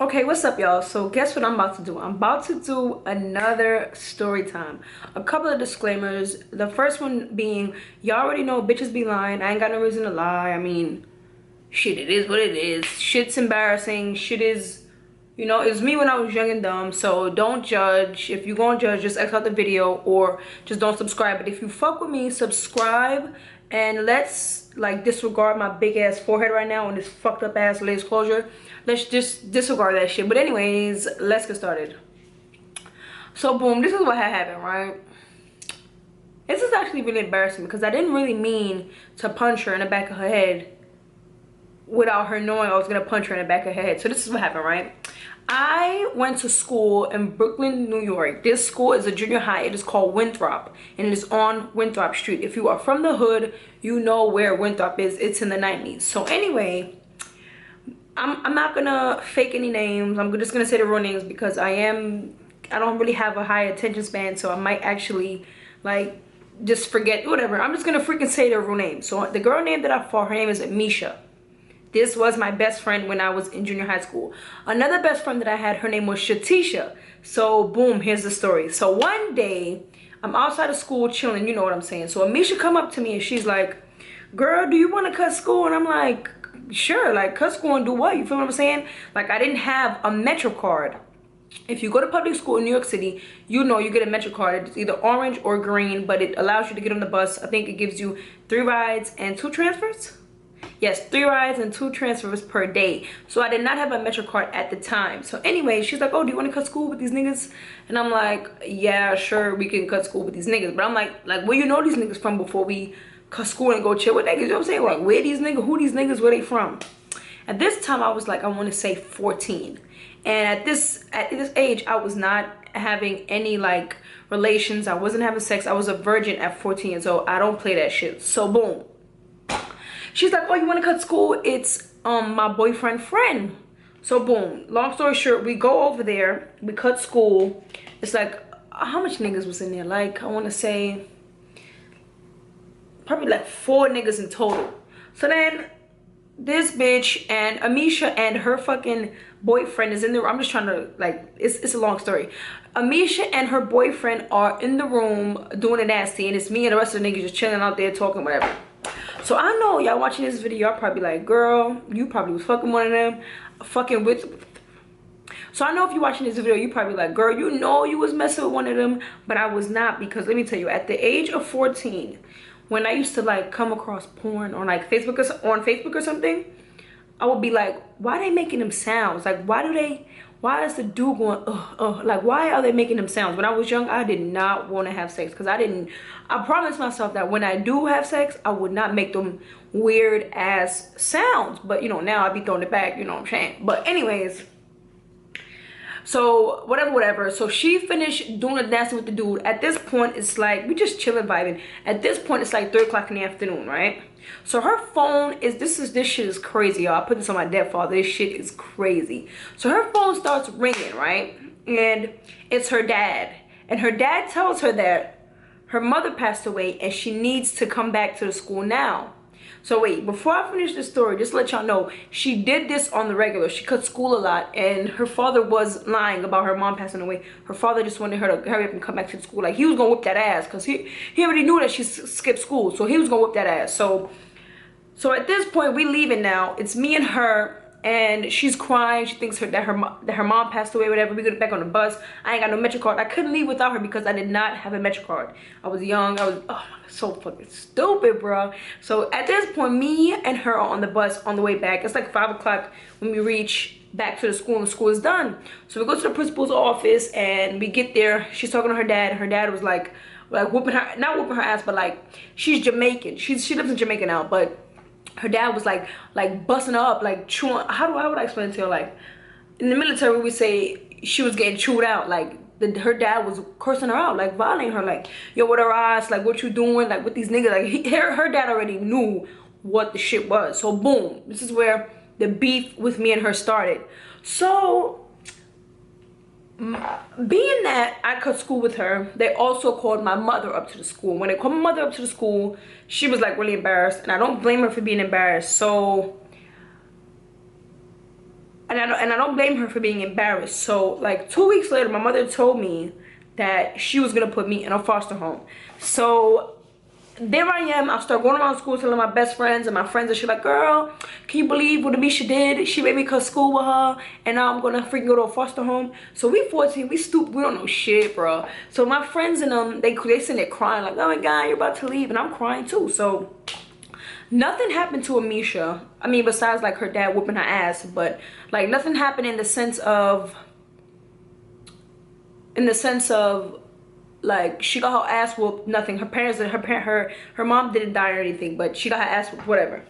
Okay, what's up, y'all? So guess what I'm about to do? I'm about to do another story time. A couple of disclaimers. The first one being, y'all already know bitches be lying. I ain't got no reason to lie. I mean, shit, it is what it is. Shit's embarrassing. Shit is, it's me when I was young and dumb. So don't judge. If you gonna judge, just X out the video or just don't subscribe. But if you fuck with me, subscribe. And let's like disregard my big ass forehead right now and this fucked up ass lace closure. Let's just disregard that shit. But anyways, let's get started. So boom, this is what had happened, right? This is actually really embarrassing because I didn't really mean to punch her in the back of her head without her knowing I was gonna punch her in the back of her head. So this is what happened, right? I went to school in Brooklyn, New York. This school is a junior high. It is called Winthrop, and it is on Winthrop Street. If you are from the hood, you know where Winthrop is. It's in the 90s. So anyway, I'm not gonna fake any names. I'm just gonna say the real names because I don't really have a high attention span, so I might actually like just forget whatever. I'm just gonna freaking say their real names. So the girl name that I fought, her name is Misha. This was my best friend when I was in junior high school. Another best friend that I had, her name was Shatisha. So boom, here's the story. So one day, I'm outside of school chilling, you know what I'm saying. So Amisha come up to me and she's like, girl, do you want to cut school? And I'm like, sure, like cut school and do what? You feel what I'm saying? Like I didn't have a Metro card. If you go to public school in New York City, you know you get a Metro card. It's either orange or green, but it allows you to get on the bus. I think it gives you 3 rides and 2 transfers. Yes, 3 rides and 2 transfers per day. So I did not have a Metro card at the time. So anyway, she's like, oh, do you want to cut school with these niggas? And I'm like, yeah, sure, we can cut school with these niggas. But I'm like, where you know these niggas from before we cut school and go chill with niggas? You know what I'm saying? Like, where these niggas, who these niggas, where they from? At this time, I was like, I want to say 14. And at this age, I was not having any like relations. I wasn't having sex. I was a virgin at 14 years old. I don't play that shit. So boom. She's like, oh, you want to cut school? It's my boyfriend friend. So boom, long story short, we go over there, we cut school. It's like, how much niggas was in there? Like, I want to say probably like 4 niggas in total. So then this bitch and Amisha and her fucking boyfriend is in the room. I'm just trying to like, it's a long story. Amisha and her boyfriend are in the room doing a nasty, and it's me and the rest of the niggas just chilling out there talking whatever. So I know y'all watching this video, y'all probably like, girl, you probably was fucking one of them, fucking with. So I know if you're watching this video, you probably like, girl, you know you was messing with one of them, but I was not, because let me tell you, at the age of 14, when I used to like come across porn on like Facebook or something, I would be like, why are they making them sounds? Like, why is the dude going, like, why are they making them sounds? When I was young, I did not want to have sex because I promised myself that when I do have sex, I would not make them weird ass sounds. But, you know, now I be throwing it back, you know what I'm saying? But anyways, so whatever. So she finished doing the dancing with the dude. At this point, it's like, we just chilling, vibing. At this point, it's like 3 o'clock in the afternoon, right? So her phone is, this shit is crazy, y'all. I put this on my dead father. This shit is crazy. So her phone starts ringing, right? And it's her dad. And her dad tells her that her mother passed away and she needs to come back to the school now. So wait, before I finish the story, just to let y'all know, she did this on the regular. She cut school a lot, and her father was lying about her mom passing away. Her father just wanted her to hurry up and come back to the school. Like, he was gonna whip that ass, because he already knew that she skipped school, so he was gonna whip that ass. So at this point, we leaving now. It's me and her, and she's crying. She thinks that her mom passed away, whatever. We get back on the bus. I ain't got no Metro card. I couldn't leave without her because I did not have a Metro card. I was young. I was, oh my God, so fucking stupid, bro. So at this point, me and her are on the bus on the way back. It's like 5 o'clock when we reach back to the school, and the school is done. So we go to the principal's office, and we get there. She's talking to her dad. Her dad was like whooping her, not whooping her ass, but like, she's Jamaican. She lives in Jamaica now, but her dad was like busting her up, like chewing. How would I explain it to her? Like, in the military, we say she was getting chewed out. Like, her dad was cursing her out, like violating her, like, yo, with her ass, like, what you doing, like, with these niggas. Like, her dad already knew what the shit was. So boom, this is where the beef with me and her started. So being that I cut school with her, they also called my mother up to the school. When they called my mother up to the school, she was like really embarrassed, and I don't blame her for being embarrassed. So and I don't blame her for being embarrassed. So like 2 weeks later, my mother told me that she was gonna put me in a foster home. So there I am. I start going around school telling my best friends and my friends and shit like, girl, can you believe what Amisha did? She made me cut school with her, and now I'm gonna freaking go to a foster home. So we 14, we stupid, we don't know shit, bro. So my friends and they sitting there crying like, oh my god, you're about to leave, and I'm crying too. So nothing happened to Amisha. I mean, besides like her dad whooping her ass, but like nothing happened in the sense of like she got her ass whooped. Nothing. Her parents, her mom didn't die or anything, but she got her ass whooped. Whatever.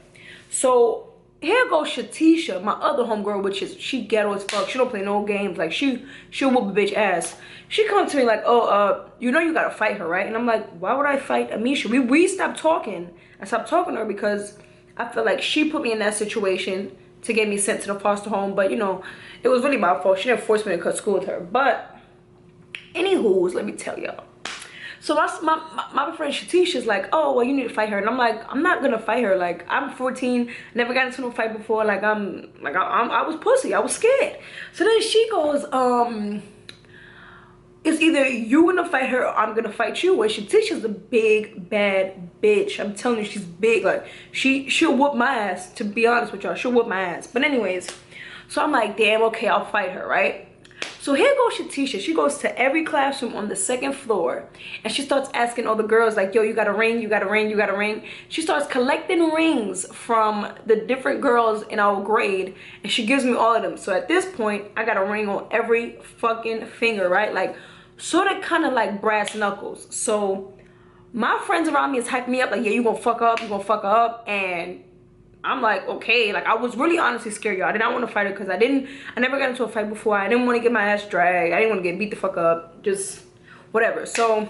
So here goes Shatisha, my other homegirl, which is she ghetto as fuck. She don't play no games. Like she'll whoop a bitch ass. She comes to me like, oh, you know you gotta fight her, right? And I'm like, why would I fight Amisha? We stopped talking. I stopped talking to her because I feel like she put me in that situation to get me sent to the foster home. But you know, it was really my fault. She didn't force me to cut school with her. But anywho, let me tell y'all. So my friend Shatisha's like, oh, well, you need to fight her. And I'm like, I'm not gonna fight her. Like, I'm 14, never got into no fight before. Like, I was pussy. I was scared. So then she goes, it's either you gonna fight her or I'm gonna fight you. And Shatisha's a big, bad bitch. I'm telling you, she's big. Like, she'll whoop my ass, to be honest with y'all. She'll whoop my ass. But anyways, so I'm like, damn, okay, I'll fight her, right? So here goes Shatisha. She goes to every classroom on the 2nd floor, and she starts asking all the girls like, yo, you got a ring, you got a ring, you got a ring. She starts collecting rings from the different girls in our grade, and she gives me all of them. So at this point, I got a ring on every fucking finger, right? Like, sort of kind of like brass knuckles. So my friends around me is hyping me up like, yeah, you gonna fuck up, you gonna fuck up. And I'm like, okay. Like, I was really honestly scared, y'all. I did not want to fight her because I never got into a fight before. I didn't want to get my ass dragged. I didn't want to get beat the fuck up. Just whatever. So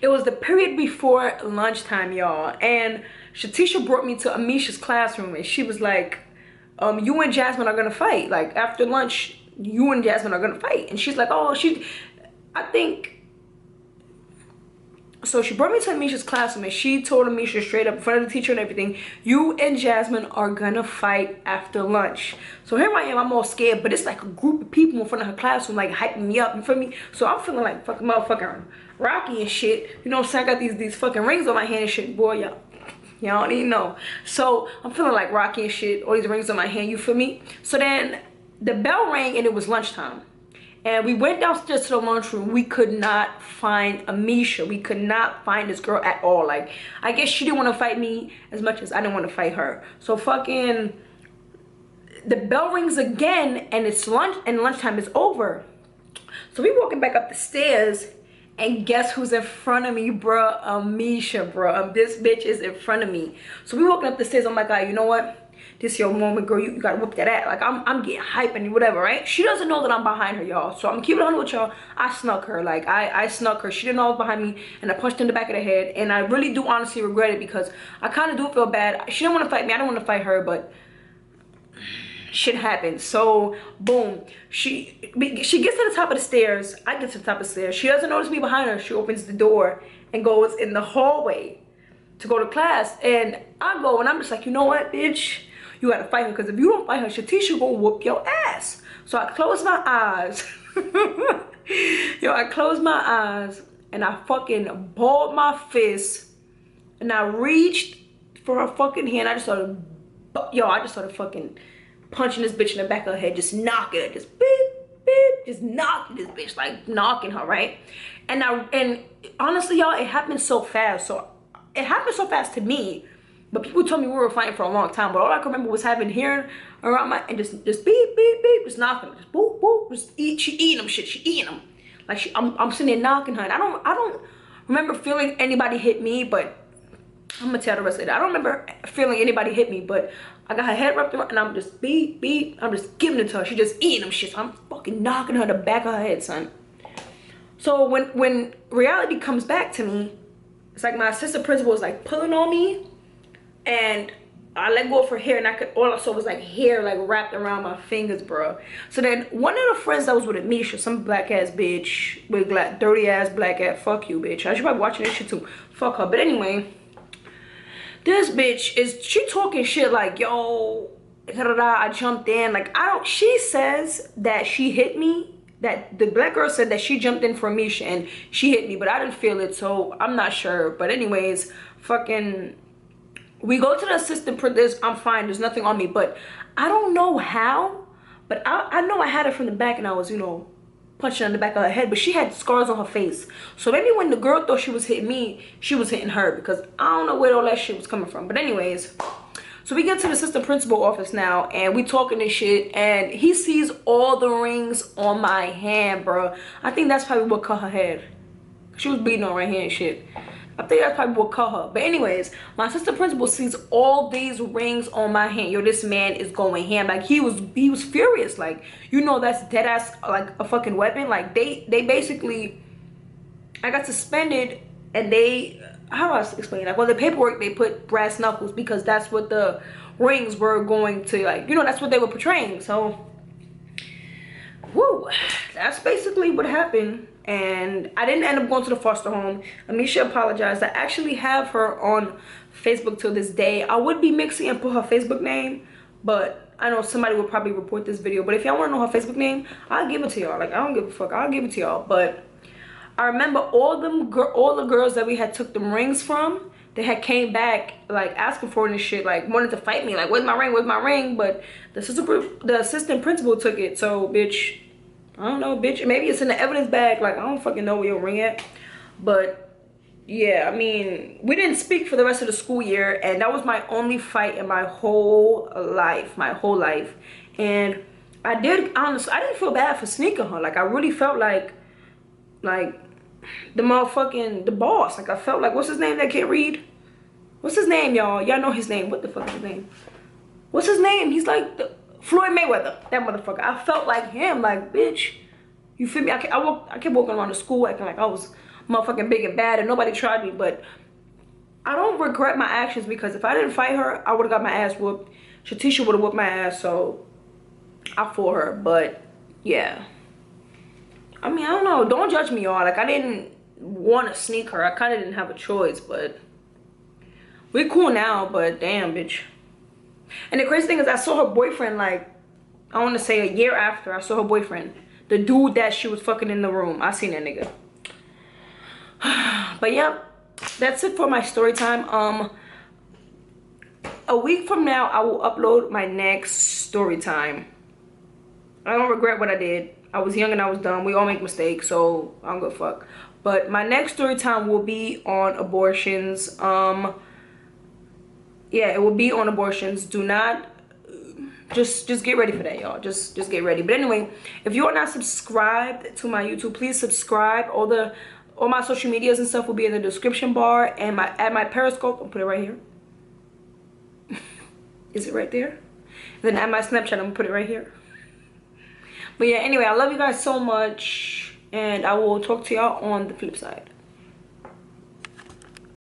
it was the period before lunchtime, y'all. And Shatisha brought me to Amisha's classroom, and she was like, you and Jasmine are gonna fight. Like, after lunch, you and Jasmine are gonna fight. And she's like, oh, I think. So she brought me to Amisha's classroom, and she told Amisha straight up in front of the teacher and everything, you and Jasmine are gonna fight after lunch. So here I am, I'm all scared, but it's like a group of people in front of her classroom like hyping me up, you feel me? So I'm feeling like fucking motherfucking Rocky and shit. You know what I'm saying? I got these fucking rings on my hand and shit. Boy, y'all don't even know. So I'm feeling like Rocky and shit, all these rings on my hand, you feel me? So then the bell rang and it was lunchtime. And we went downstairs to the lunchroom. We could not find Amisha. We could not find this girl at all. Like, I guess she didn't want to fight me as much as I didn't want to fight her. So fucking, the bell rings again, and it's lunch, and lunchtime is over. So we walking back up the stairs, and guess who's in front of me, bruh? Amisha, bruh. This bitch is in front of me. So we walking up the stairs. I'm like, you know what? This your moment, girl. You gotta whoop that ass. Like, I'm getting hype and whatever, right? She doesn't know that I'm behind her, y'all. So I'm keeping it on with y'all. I snuck her. Like, I snuck her. She didn't know I was behind me, and I punched her in the back of the head. And I really do honestly regret it because I kind of do feel bad. She didn't want to fight me. I didn't want to fight her, but shit happened. So boom, she gets to the top of the stairs. I get to the top of the stairs. She doesn't notice me behind her. She opens the door and goes in the hallway to go to class. And I go, and I'm just like, you know what, bitch? You gotta fight her, because if you don't fight her, Shatisha gonna whoop your ass. So I close my eyes. Yo, I closed my eyes, and I fucking balled my fist, and I reached for her fucking hand. I just started fucking punching this bitch in the back of her head, just knocking her, just beep, beep, just knocking this bitch, like knocking her, right? And honestly, y'all, it happened so fast. So it happened so fast to me. But people told me we were fighting for a long time. But all I can remember was having hair around my, and just beep, beep, beep, just knocking them. Just boop, boop, she eating them shit. She eating them. Like, I'm sitting there knocking her. And I don't remember feeling anybody hit me, but I'm gonna tell the rest of it. I don't remember feeling anybody hit me, but I got her head wrapped around, and I'm just beep, beep. I'm just giving it to her. She just eating them shit. So I'm fucking knocking her in the back of her head, son. So when reality comes back to me, it's like my assistant principal was like pulling on me. And I let go of her hair, and all I saw was like hair like wrapped around my fingers, bro. So then one of the friends that was with Misha, some black ass bitch with dirty ass black ass, fuck you, bitch. I should probably watching this shit too. Fuck her. But anyway, this bitch she talking shit like, yo, I jumped in. Like, I don't, she says that she hit me, that the black girl said that she jumped in for me and she hit me, but I didn't feel it, so I'm not sure. But anyways, fucking, we go to the assistant principal. I'm fine, there's nothing on me, but I don't know how, but I know I had it from the back and I was, you know, punching on the back of her head, but she had scars on her face. So maybe when the girl thought she was hitting me, she was hitting her, because I don't know where all that shit was coming from. But anyways, so we get to the assistant principal office now, and we talking this shit, and he sees all the rings on my hand, bro. I think that's probably what cut her head. She was bleeding on right here and shit. I think that's probably what cut her. But anyways, my assistant principal sees all these rings on my hand. Yo, this man is going ham. Like, he was furious. Like, you know, that's dead ass like a fucking weapon. Like, they basically, I got suspended, and they, how do I explain that? Well, the paperwork, they put brass knuckles because that's what the rings were going to, like, you know, that's what they were portraying. So, woo, that's basically what happened. And I didn't end up going to the foster home. Amisha apologized. I actually have her on Facebook till this day. I would be mixing and put her Facebook name, but I know somebody will probably report this video. But if y'all want to know her Facebook name, I'll give it to y'all. Like, I don't give a fuck. I'll give it to y'all. But I remember all the girls that we had took them rings from, they had came back like asking for it and shit, like wanted to fight me, like, where's my ring, where's my ring? But the assistant principal took it. So, bitch, I don't know, bitch, maybe it's in the evidence bag. Like, I don't fucking know where your ring at. But yeah, I mean, we didn't speak for the rest of the school year, and that was my only fight in my whole life, and I didn't feel bad for sneaking her. Like, I really felt like the motherfucking, the boss. Like, I felt like, what's his name that can't read? What's his name, y'all? Y'all know his name. What the fuck is his name? What's his name? He's like Floyd Mayweather. That motherfucker. I felt like him. Like, bitch, you feel me? I kept walking around the school acting like I was motherfucking big and bad and nobody tried me. But I don't regret my actions, because if I didn't fight her, I would have got my ass whooped. Shatisha would have whooped my ass. So I fought her. But yeah, I mean, I don't know. Don't judge me, y'all. Like, I didn't want to sneak her. I kind of didn't have a choice, but we're cool now. But damn, bitch. And the crazy thing is, I saw her boyfriend, like, I want to say a year after. I saw her boyfriend. The dude that she was fucking in the room. I seen that nigga. But yeah, that's it for my story time. A week from now, I will upload my next story time. I don't regret what I did. I was young and I was dumb. We all make mistakes, so I don't give a fuck. But my next story time will be on abortions. Yeah, it will be on abortions. Do not, just get ready for that, y'all. Just get ready. But anyway, if you are not subscribed to my YouTube, please subscribe. All my social medias and stuff will be in the description bar, and at my Periscope, I'll put it right here. Is it right there? And then at my Snapchat, I'm gonna put it right here. But yeah, anyway, I love you guys so much, and I will talk to y'all on the flip side.